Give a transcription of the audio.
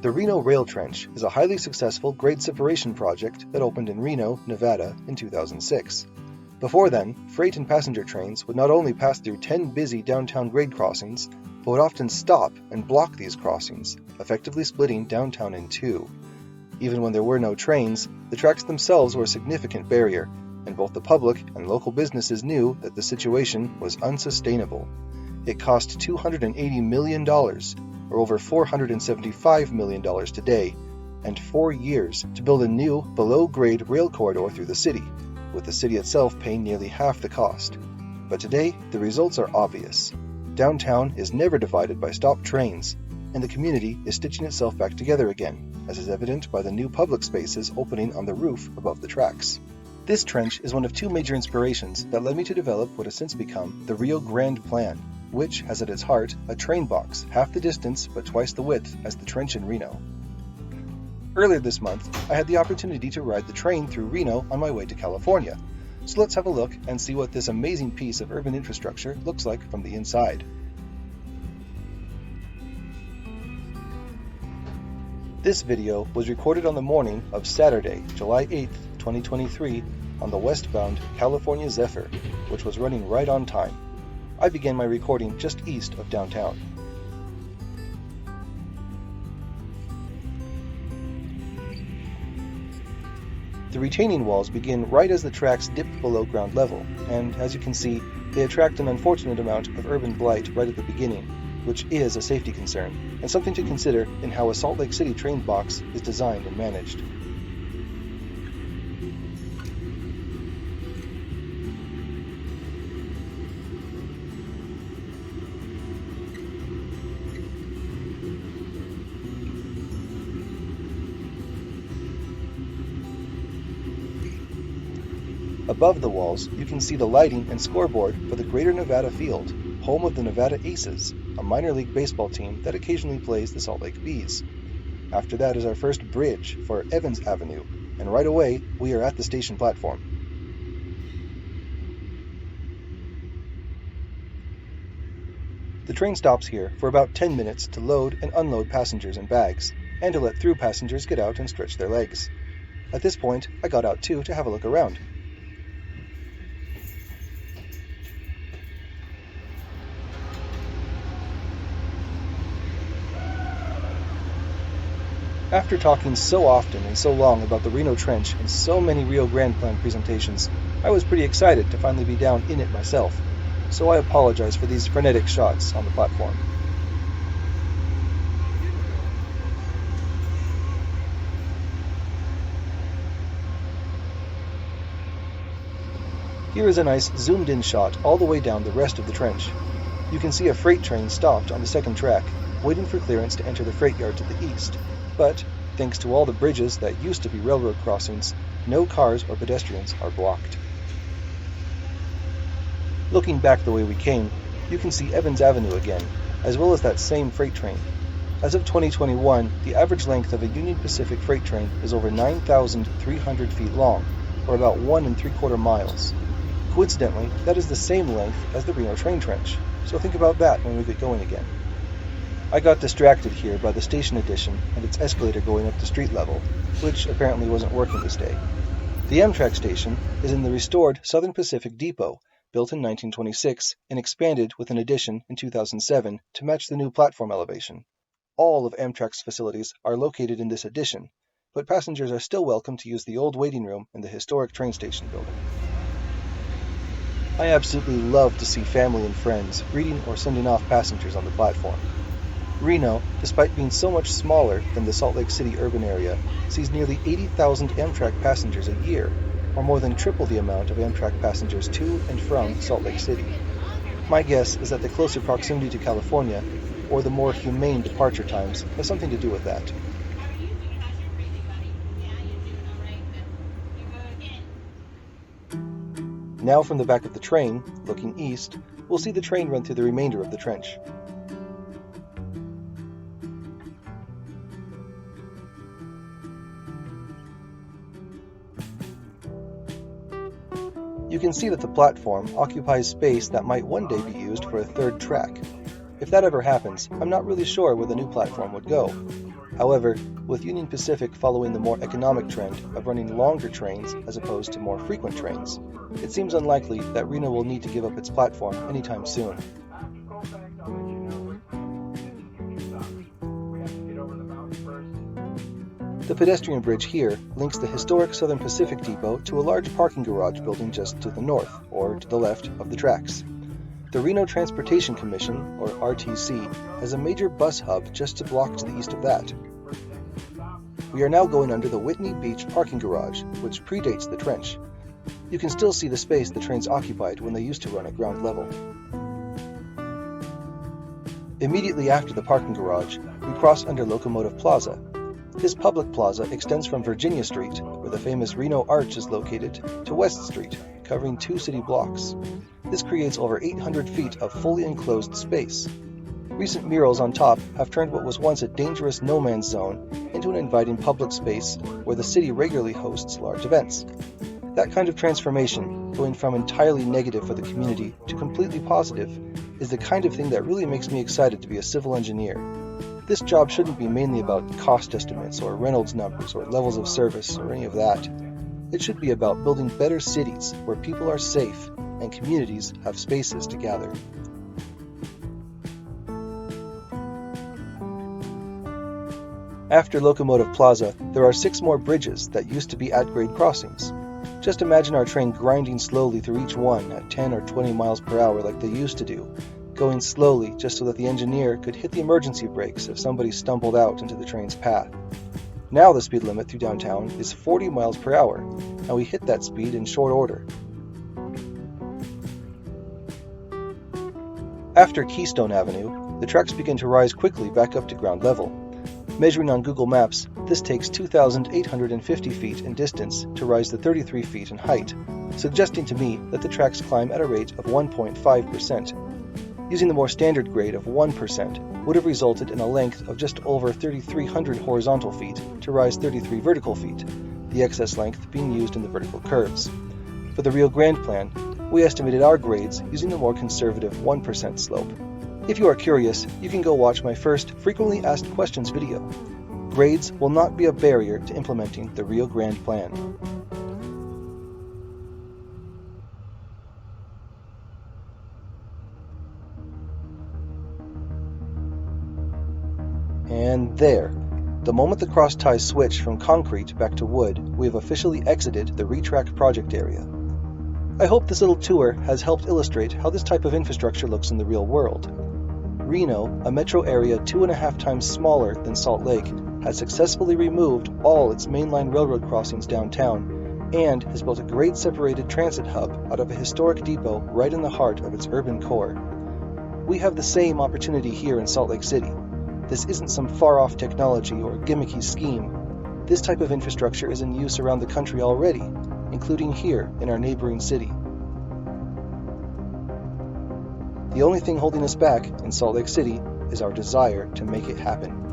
The Reno Rail Trench is a highly successful grade separation project that opened in Reno, Nevada in 2006. Before then, freight and passenger trains would not only pass through 10 busy downtown grade crossings, but would often stop and block these crossings, effectively splitting downtown in two. Even when there were no trains, the tracks themselves were a significant barrier, and both the public and local businesses knew that the situation was unsustainable. It cost $280 million, or over $475 million today, and 4 years to build a new, below-grade rail corridor through the city, with the city itself paying nearly half the cost. But today, the results are obvious. Downtown is never divided by stopped trains, and the community is stitching itself back together again, as is evident by the new public spaces opening on the roof above the tracks. This trench is one of two major inspirations that led me to develop what has since become the Rio Grande Plan, which has at its heart a train box half the distance but twice the width as the trench in Reno. Earlier this month, I had the opportunity to ride the train through Reno on my way to California, so let's have a look and see what this amazing piece of urban infrastructure looks like from the inside. This video was recorded on the morning of Saturday, July 8th, 2023, on the westbound California Zephyr, which was running right on time. I began my recording just east of downtown. The retaining walls begin right as the tracks dip below ground level, and as you can see, they attract an unfortunate amount of urban blight right at the beginning, which is a safety concern, and something to consider in how a Salt Lake City train box is designed and managed. Above the walls, you can see the lighting and scoreboard for the Greater Nevada Field, home of the Nevada Aces, a minor league baseball team that occasionally plays the Salt Lake Bees. After that is our first bridge for Evans Avenue, and right away, we are at the station platform. The train stops here for about 10 minutes to load and unload passengers and bags, and to let through passengers get out and stretch their legs. At this point, I got out too to have a look around. After talking so often and so long about the Reno Trench and so many Rio Grande Plan presentations, I was pretty excited to finally be down in it myself, so I apologize for these frenetic shots on the platform. Here is a nice zoomed-in shot all the way down the rest of the trench. You can see a freight train stopped on the second track, waiting for clearance to enter the freight yard to the east. But, thanks to all the bridges that used to be railroad crossings, no cars or pedestrians are blocked. Looking back the way we came, you can see Evans Avenue again, as well as that same freight train. As of 2021, the average length of a Union Pacific freight train is over 9,300 feet long, or about 1 3/4 miles. Coincidentally, that is the same length as the Reno train trench, so think about that when we get going again. I got distracted here by the station addition and its escalator going up to street level, which apparently wasn't working this day. The Amtrak station is in the restored Southern Pacific Depot, built in 1926 and expanded with an addition in 2007 to match the new platform elevation. All of Amtrak's facilities are located in this addition, but passengers are still welcome to use the old waiting room in the historic train station building. I absolutely love to see family and friends greeting or sending off passengers on the platform. Reno, despite being so much smaller than the Salt Lake City urban area, sees nearly 80,000 Amtrak passengers a year, or more than triple the amount of Amtrak passengers to and from Salt Lake City. My guess is that the closer proximity to California, or the more humane departure times, has something to do with that. Now from the back of the train, looking east, we'll see the train run through the remainder of the trench. You can see that the platform occupies space that might one day be used for a third track. If that ever happens, I'm not really sure where the new platform would go. However, with Union Pacific following the more economic trend of running longer trains as opposed to more frequent trains, it seems unlikely that Reno will need to give up its platform anytime soon. The pedestrian bridge here links the historic Southern Pacific Depot to a large parking garage building just to the north, or to the left, of the tracks. The Reno Transportation Commission, or RTC, has a major bus hub just a block to the east of that. We are now going under the Whitney Beach parking garage, which predates the trench. You can still see the space the trains occupied when they used to run at ground level. Immediately after the parking garage, we cross under Locomotive Plaza. This public plaza extends from Virginia Street, where the famous Reno Arch is located, to West Street, covering 2 city blocks. This creates over 800 feet of fully enclosed space. Recent murals on top have turned what was once a dangerous no-man's zone into an inviting public space where the city regularly hosts large events. That kind of transformation, going from entirely negative for the community to completely positive, is the kind of thing that really makes me excited to be a civil engineer. This job shouldn't be mainly about cost estimates or Reynolds numbers or levels of service or any of that. It should be about building better cities where people are safe and communities have spaces to gather. After Locomotive Plaza, there are 6 more bridges that used to be at-grade crossings. Just imagine our train grinding slowly through each one at 10 or 20 miles per hour like they used to do, going slowly just so that the engineer could hit the emergency brakes if somebody stumbled out into the train's path. Now the speed limit through downtown is 40 miles per hour, and we hit that speed in short order. After Keystone Avenue, the tracks begin to rise quickly back up to ground level. Measuring on Google Maps, this takes 2,850 feet in distance to rise to 33 feet in height, suggesting to me that the tracks climb at a rate of 1.5%. Using the more standard grade of 1% would have resulted in a length of just over 3,300 horizontal feet to rise 33 vertical feet, the excess length being used in the vertical curves. For the Rio Grande Plan, we estimated our grades using the more conservative 1% slope. If you are curious, you can go watch my first Frequently Asked Questions video. Grades will not be a barrier to implementing the Rio Grande Plan. And there, the moment the cross ties switch from concrete back to wood, we have officially exited the Retrac project area. I hope this little tour has helped illustrate how this type of infrastructure looks in the real world. Reno, a metro area 2.5 times smaller than Salt Lake, has successfully removed all its mainline railroad crossings downtown and has built a great separated transit hub out of a historic depot right in the heart of its urban core. We have the same opportunity here in Salt Lake City. This isn't some far-off technology or gimmicky scheme. This type of infrastructure is in use around the country already, including here in our neighboring city. The only thing holding us back in Salt Lake City is our desire to make it happen.